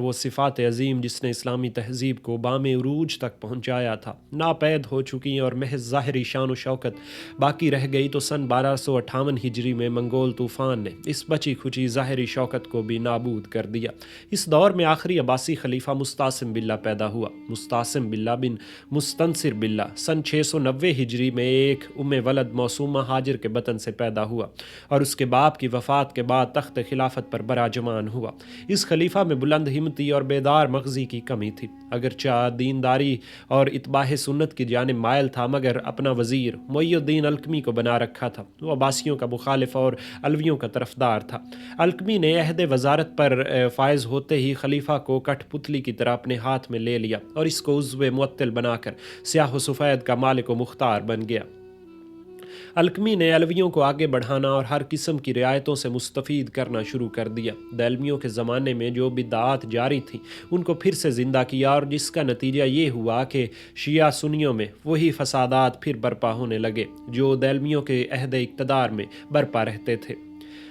وہ صفات عظیم جس نے اسلامی تہذیب کو بام عروج تک پہنچایا تھا ناپید ہو چکی اور محض ظاہری شان و شوکت باقی رہ گئی، تو سن 1258 ہجری میں منگول طوفان نے اس بچی کھچی ظاہری شوکت کو بھی نابود کر دیا۔ اس دور میں آخری عباسی خلیفہ مستعصم باللہ پیدا ہوا۔ مستعصم باللہ بن مستنصر باللہ سن 690 ہجری میں ایک ولد موسومہ ہاجر کے بطن سے پیدا ہوا اور اس کے باپ کی وفات کے بعد تخت خلافت پر براجمان ہوا۔ اس خلیفہ میں بلند ہمتی اور بیدار مغزی کی کمی تھی، اگرچہ دینداری اور اتباع سنت کی جانب مائل تھا، مگر اپنا وزیر معی الدین الکمی کو بنا رکھا تھا۔ وہ عباسیوں کا مخالف اور علویوں کا طرفدار تھا۔ الکمی نے عہد وزارت پر فائز ہوتے ہی خلیفہ کو کٹھ پتلی کی طرح اپنے ہاتھ میں لے لیا اور اس کو عضو معطل بنا کر سیاہ و سفید کا مالک و مختار بن گیا۔ الکمی نے علویوں کو آگے بڑھانا اور ہر قسم کی رعایتوں سے مستفید کرنا شروع کر دیا۔ دیلمیوں کے زمانے میں جو بدعات جاری تھیں ان کو پھر سے زندہ کیا، اور جس کا نتیجہ یہ ہوا کہ شیعہ سنیوں میں وہی فسادات پھر برپا ہونے لگے جو دیلمیوں کے عہد اقتدار میں برپا رہتے تھے۔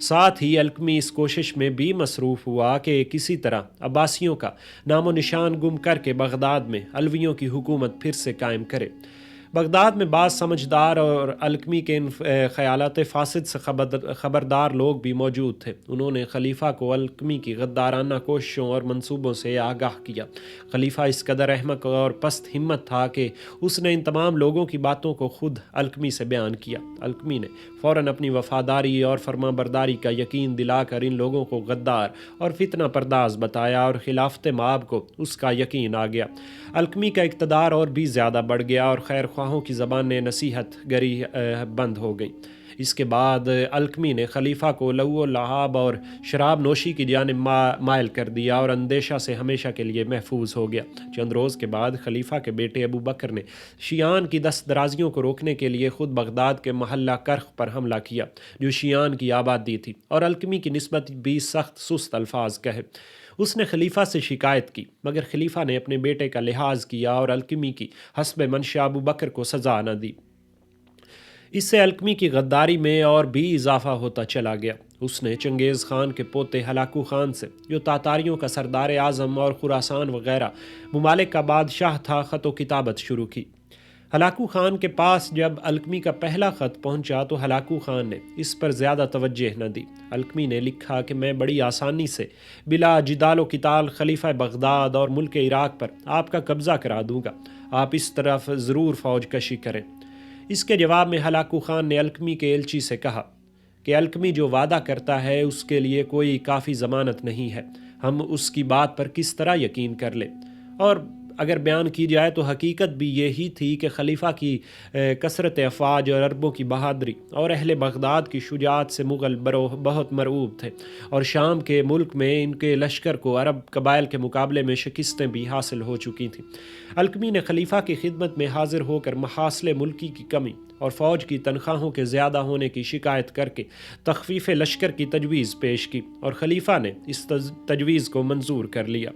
ساتھ ہی الکمی اس کوشش میں بھی مصروف ہوا کہ کسی طرح عباسیوں کا نام و نشان گم کر کے بغداد میں علویوں کی حکومت پھر سے قائم کرے۔ بغداد میں بعض سمجھدار اور الکمی کے ان خیالات فاسد سے خبردار لوگ بھی موجود تھے۔ انہوں نے خلیفہ کو الکمی کی غدارانہ کوششوں اور منصوبوں سے آگاہ کیا۔ خلیفہ اس قدر احمق اور پست ہمت تھا کہ اس نے ان تمام لوگوں کی باتوں کو خود الکمی سے بیان کیا۔ الکمی نے فوراً اپنی وفاداری اور فرمان برداری کا یقین دلا کر ان لوگوں کو غدار اور فتنہ پرداز بتایا، اور خلافت مآب کو اس کا یقین آ گیا۔ الکمی کا اقتدار اور بھی زیادہ بڑھ گیا اور خیر خواہوں کی زبانیں نصیحت گری بند ہو گئیں۔ اس کے بعد الکمی نے خلیفہ کو لہو و لعاب اور شراب نوشی کی جانب مائل کر دیا اور اندیشہ سے ہمیشہ کے لیے محفوظ ہو گیا۔ چند روز کے بعد خلیفہ کے بیٹے ابو بکر نے شیعان کی دست درازیوں کو روکنے کے لیے خود بغداد کے محلہ کرخ پر حملہ کیا جو شیعان کی آبادی تھی، اور الکمی کی نسبت بھی سخت سست الفاظ کہے۔ اس نے خلیفہ سے شکایت کی، مگر خلیفہ نے اپنے بیٹے کا لحاظ کیا اور الکمی کی حسب منشا ابو بکر کو سزا نہ دی۔ اس سے الکمی کی غداری میں اور بھی اضافہ ہوتا چلا گیا۔ اس نے چنگیز خان کے پوتے ہلاکو خان سے، جو تاتاریوں کا سردار اعظم اور خراسان وغیرہ ممالک کا بادشاہ تھا، خط و کتابت شروع کی۔ ہلاکو خان کے پاس جب الکمی کا پہلا خط پہنچا تو ہلاکو خان نے اس پر زیادہ توجہ نہ دی۔ الکمی نے لکھا کہ میں بڑی آسانی سے بلا جدال و قتال خلیفہ بغداد اور ملک عراق پر آپ کا قبضہ کرا دوں گا، آپ اس طرف ضرور فوج کشی کریں۔ اس کے جواب میں ہلاکو خان نے الکمی کے ایلچی سے کہا کہ الکمی جو وعدہ کرتا ہے اس کے لیے کوئی کافی ضمانت نہیں ہے، ہم اس کی بات پر کس طرح یقین کر لیں؟ اور اگر بیان کی جائے تو حقیقت بھی یہی تھی کہ خلیفہ کی کثرت افواج اور عربوں کی بہادری اور اہل بغداد کی شجاعت سے مغل بہت مرعوب تھے، اور شام کے ملک میں ان کے لشکر کو عرب قبائل کے مقابلے میں شکستیں بھی حاصل ہو چکی تھیں۔ الکمی نے خلیفہ کی خدمت میں حاضر ہو کر محاصل ملکی کی کمی اور فوج کی تنخواہوں کے زیادہ ہونے کی شکایت کر کے تخفیف لشکر کی تجویز پیش کی، اور خلیفہ نے اس تجویز کو منظور کر لیا۔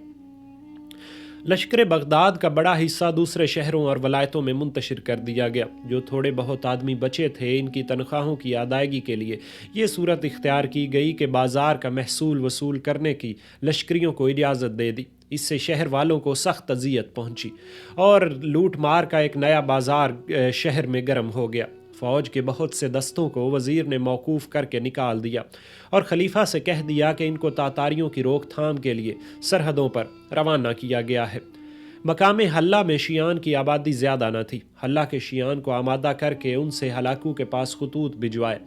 لشکر بغداد کا بڑا حصہ دوسرے شہروں اور ولایتوں میں منتشر کر دیا گیا۔ جو تھوڑے بہت آدمی بچے تھے ان کی تنخواہوں کی ادائیگی کے لیے یہ صورت اختیار کی گئی کہ بازار کا محصول وصول کرنے کی لشکریوں کو اجازت دے دی۔ اس سے شہر والوں کو سخت اذیت پہنچی اور لوٹ مار کا ایک نیا بازار شہر میں گرم ہو گیا۔ فوج کے بہت سے دستوں کو وزیر نے موقوف کر کے نکال دیا اور خلیفہ سے کہہ دیا کہ ان کو تاتاریوں کی روک تھام کے لیے سرحدوں پر روانہ کیا گیا ہے۔ مقام حلہ میں شیعان کی آبادی زیادہ نہ تھی۔ حلہ کے شیعان کو آمادہ کر کے ان سے ہلاکو کے پاس خطوط بھجوائے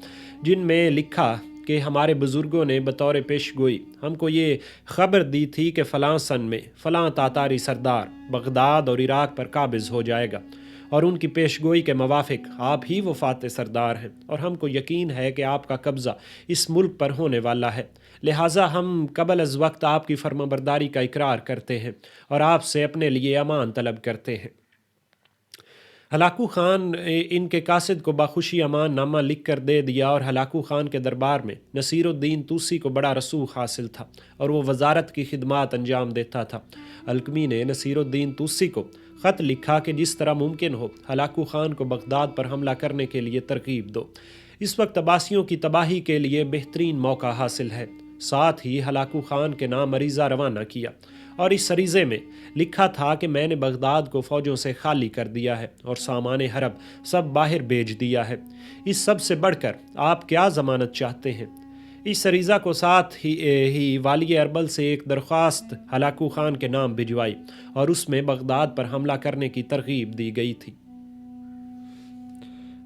جن میں لکھا کہ ہمارے بزرگوں نے بطور پیش گوئی ہم کو یہ خبر دی تھی کہ فلاں سن میں فلاں تاتاری سردار بغداد اور عراق پر قابض ہو جائے گا، اور ان کی پیش گوئی کے موافق آپ ہی وہ فاتح سردار ہیں، اور ہم کو یقین ہے کہ آپ کا قبضہ اس ملک پر ہونے والا ہے، لہٰذا ہم قبل از وقت آپ کی فرمانبرداری کا اقرار کرتے ہیں اور آپ سے اپنے لیے امان طلب کرتے ہیں۔ ہلاکو خان ان کے قاصد کو بخوشی امان نامہ لکھ کر دے دیا، اور ہلاکو خان کے دربار میں نصیر الدین طوسی کو بڑا رسوخ حاصل تھا اور وہ وزارت کی خدمات انجام دیتا تھا۔ الکمی نے نصیر الدین طوسی کو خط لکھا کہ جس طرح ممکن ہو ہلاکو خان کو بغداد پر حملہ کرنے کے لیے ترغیب دو، اس وقت عباسیوں کی تباہی کے لیے بہترین موقع حاصل ہے۔ ساتھ ہی ہلاکو خان کے نام عریضہ روانہ کیا، اور اس عریضے میں لکھا تھا کہ میں نے بغداد کو فوجوں سے خالی کر دیا ہے اور سامان حرب سب باہر بھیج دیا ہے۔ اس سب سے بڑھ کر آپ کیا ضمانت چاہتے ہیں؟ اس عریضہ کو ساتھ ہی والی اربل سے ایک درخواست ہلاکو خان کے نام بھجوائی، اور اس میں بغداد پر حملہ کرنے کی ترغیب دی گئی تھی۔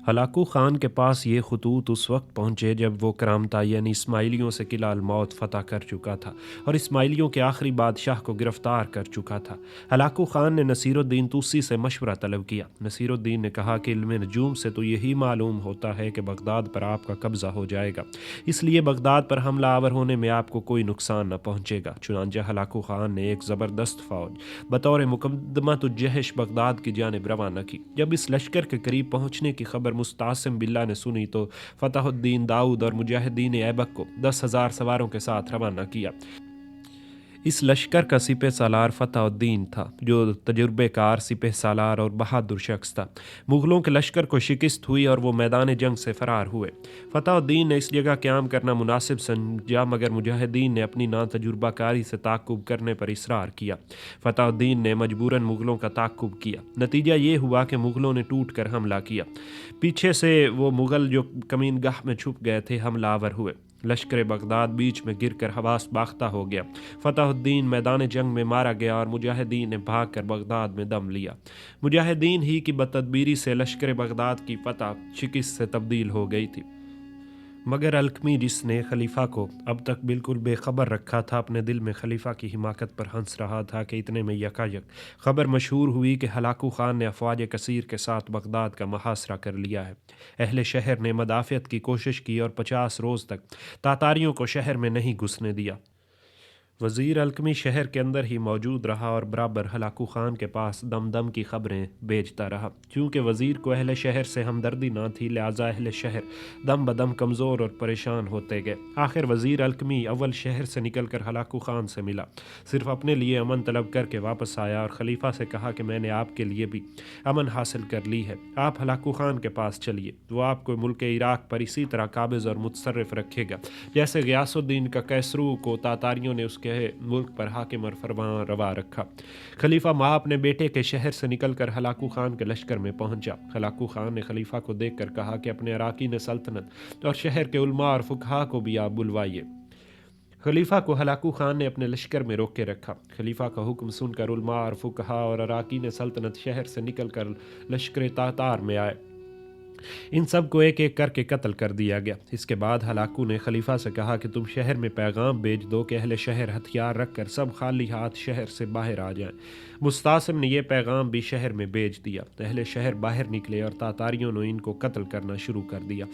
ہلاکو خان کے پاس یہ خطوط اس وقت پہنچے جب وہ کرامتا یعنی اسماعیلیوں سے قلعہ الموت فتح کر چکا تھا اور اسماعیلیوں کے آخری بادشاہ کو گرفتار کر چکا تھا۔ ہلاکو خان نے نصیر الدین توسی سے مشورہ طلب کیا۔ نصیر الدین نے کہا کہ علم نجوم سے تو یہی معلوم ہوتا ہے کہ بغداد پر آپ کا قبضہ ہو جائے گا، اس لیے بغداد پر حملہ آور ہونے میں آپ کو کوئی نقصان نہ پہنچے گا۔ چنانچہ ہلاکو خان نے ایک زبردست فوج بطور مقدمۃ الجیش بغداد کی جانب روانہ کی۔ جب اس لشکر کے قریب پہنچنے کی خبر مستعصم باللہ نے سنی تو فتح الدین داؤد اور مجاہدین ایبک کو 10,000 سواروں کے ساتھ روانہ کیا۔ اس لشکر کا سپہ سالار فتح الدین تھا، جو تجربے کار سپہ سالار اور بہادر شخص تھا۔ مغلوں کے لشکر کو شکست ہوئی اور وہ میدان جنگ سے فرار ہوئے۔ فتح الدین نے اس جگہ قیام کرنا مناسب سمجھا، مگر مجاہدین نے اپنی ناتجربہ کاری سے تعاقب کرنے پر اصرار کیا۔ فتح الدین نے مجبوراً مغلوں کا تعاقب کیا۔ نتیجہ یہ ہوا کہ مغلوں نے ٹوٹ کر حملہ کیا۔ پیچھے سے وہ مغل جو کمین گاہ میں چھپ گئے تھے حملہ آور ہوئے۔ لشکر بغداد بیچ میں گر کر حواس باختہ ہو گیا۔ فتح الدین میدان جنگ میں مارا گیا اور مجاہدین نے بھاگ کر بغداد میں دم لیا۔ مجاہدین ہی کی بدتدبیری سے لشکر بغداد کی فتح شکست سے تبدیل ہو گئی تھی، مگر الکمی جس نے خلیفہ کو اب تک بالکل بے خبر رکھا تھا، اپنے دل میں خلیفہ کی حماقت پر ہنس رہا تھا کہ اتنے میں یکایک خبر مشہور ہوئی کہ ہلاکو خان نے افواج کثیر کے ساتھ بغداد کا محاصرہ کر لیا ہے۔ اہل شہر نے مدافعت کی کوشش کی اور 50 روز تک تاتاریوں کو شہر میں نہیں گھسنے دیا۔ وزیر الکمی شہر کے اندر ہی موجود رہا اور برابر ہلاکو خان کے پاس دم دم کی خبریں بھیجتا رہا۔ چونکہ وزیر کو اہل شہر سے ہمدردی نہ تھی، لہٰذا اہل شہر دم بدم کمزور اور پریشان ہوتے گئے۔ آخر وزیر الکمی اول شہر سے نکل کر ہلاکو خان سے ملا، صرف اپنے لیے امن طلب کر کے واپس آیا اور خلیفہ سے کہا کہ میں نے آپ کے لیے بھی امن حاصل کر لی ہے، آپ ہلاکو خان کے پاس چلیے، وہ آپ کو ملک عراق پر اسی طرح قابض اور متصرف رکھے گا جیسے غیاث الدین کا کیسرو کو تاتاریوں نے اس کے ملک پر حاکم اور فرمان روا رکھا۔ خلیفہ ماں اپنے بیٹے کے شہر سے نکل کر ہلاکو خان کے لشکر میں پہنچا۔ ہلاکو خان نے خلیفہ کو دیکھ کر کہا کہ اپنے اراکین سلطنت اور شہر کے علماء اور فقہا کو بھی آپ بلوائیے۔ خلیفہ کو ہلاکو خان نے اپنے لشکر میں روک کے رکھا۔ خلیفہ کا حکم سن کر علماء اور فقہا اور اراکین سلطنت شہر سے نکل کر لشکر تاتار میں آئے۔ ان سب کو ایک ایک کر کے قتل کر دیا گیا۔ اس کے بعد ہلاکو نے خلیفہ سے کہا کہ تم شہر میں پیغام بھیج دو کہ اہل شہر ہتھیار رکھ کر سب خالی ہاتھ شہر سے باہر آ جائیں۔ مستعصم نے یہ پیغام بھی شہر میں بھیج دیا۔ اہل شہر باہر نکلے اور تاتاریوں نے ان کو قتل کرنا شروع کر دیا۔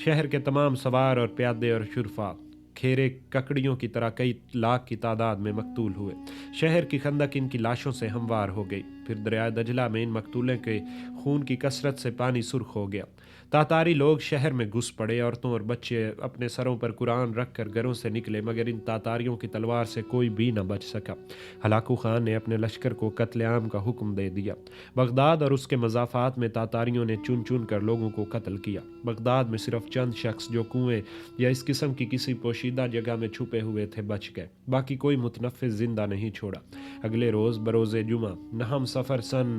شہر کے تمام سوار اور پیادے اور شرفا کھیرے ککڑیوں کی طرح کئی لاکھ کی تعداد میں مقتول ہوئے۔ شہر کی خندق ان کی لاشوں سے ہموار ہو گئی۔ پھر دریائے دجلہ میں ان مقتولوں کے خون کی کثرت سے پانی سرخ ہو گیا۔ تاتاری لوگ شہر میں گھس پڑے، عورتوں اور بچے اپنے سروں پر قرآن رکھ کر گھروں سے نکلے، مگر ان تاتاریوں کی تلوار سے کوئی بھی نہ بچ سکا۔ ہلاکو خان نے اپنے لشکر کو قتل عام کا حکم دے دیا۔ بغداد اور اس کے مضافات میں تاتاریوں نے چن چن کر لوگوں کو قتل کیا۔ بغداد میں صرف چند شخص جو کنویں یا اس قسم کی کسی پوشیدہ جگہ میں چھپے ہوئے تھے بچ گئے، باقی کوئی متنفذ زندہ نہیں چھوڑا۔ اگلے روز بروز جمعہ نہم صفر سن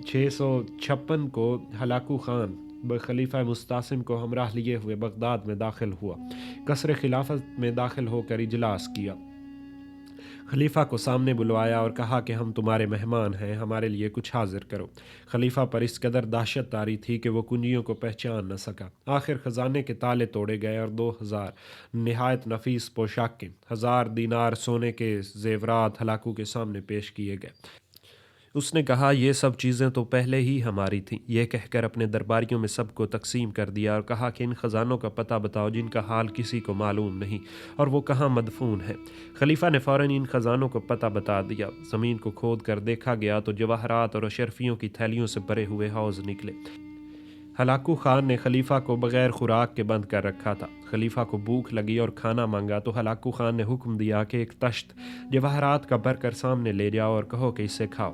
656 کو ہلاکو خان خلیفہ مستعصم کو ہمراہ لیے ہوئے بغداد میں داخل ہوا۔ قصر خلافت میں داخل ہو کر اجلاس کیا۔ خلیفہ کو سامنے بلوایا اور کہا کہ ہم تمہارے مہمان ہیں، ہمارے لیے کچھ حاضر کرو۔ خلیفہ پر اس قدر دہشت طاری تھی کہ وہ کنجیوں کو پہچان نہ سکا۔ آخر خزانے کے تالے توڑے گئے اور 2000 نہایت نفیس پوشاکیں، 1000 دینار سونے کے زیورات ہلاکو کے سامنے پیش کیے گئے۔ اس نے کہا یہ سب چیزیں تو پہلے ہی ہماری تھیں۔ یہ کہہ کر اپنے درباریوں میں سب کو تقسیم کر دیا اور کہا کہ ان خزانوں کا پتہ بتاؤ جن کا حال کسی کو معلوم نہیں اور وہ کہاں مدفون ہے۔ خلیفہ نے فوراً ان خزانوں کو پتہ بتا دیا۔ زمین کو کھود کر دیکھا گیا تو جواہرات اور اشرفیوں کی تھیلیوں سے بھرے ہوئے حوض نکلے۔ ہلاکو خان نے خلیفہ کو بغیر خوراک کے بند کر رکھا تھا۔ خلیفہ کو بھوک لگی اور کھانا مانگا تو ہلاکو خان نے حکم دیا کہ ایک تشت جواہرات کا بھر کر سامنے لے جاؤ اور کہو کہ اسے کھاؤ۔